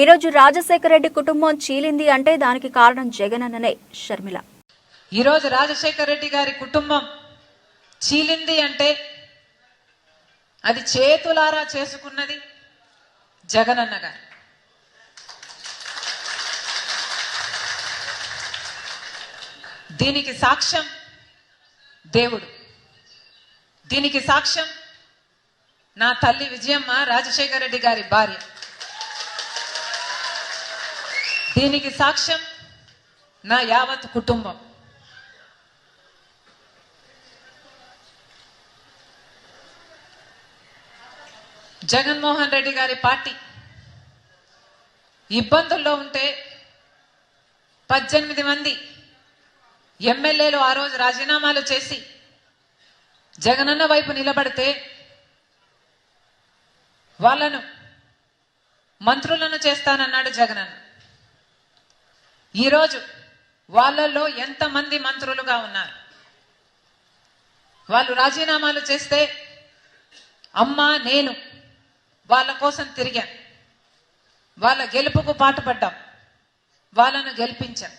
ఈరోజు రాజశేఖర రెడ్డి కుటుంబం చీలింది అంటే దానికి కారణం జగన్ అన్ననే షర్మిల. ఈరోజు రాజశేఖర రెడ్డి గారి కుటుంబం చీలింది అంటే అది చేతులారా చేసుకున్నది జగనన్న గారు. దీనికి సాక్ష్యం దేవుడు, దీనికి సాక్ష్యం నా తల్లి విజయమ్మ రాజశేఖర రెడ్డి గారి భార్య, దీనికి సాక్ష్యం నా యావత్ కుటుంబం. జగన్మోహన్ రెడ్డి గారి పార్టీ ఇబ్బందుల్లో ఉంటే 18 మంది ఎమ్మెల్యేలు ఆ రోజు రాజీనామాలు చేసి జగనన్న వైపు నిలబడితే వాళ్ళను మంత్రులను చేస్తానన్నాడు జగనన్న. ఈరోజు వాళ్ళల్లో ఎంతమంది మంత్రులుగా ఉన్నారు? వాళ్ళు రాజీనామాలు చేస్తే అమ్మా నేను వాళ్ళ కోసం తిరిగాను, వాళ్ళ గెలుపుకు పాటుపడ్డాం, వాళ్ళను గెలిపించాం.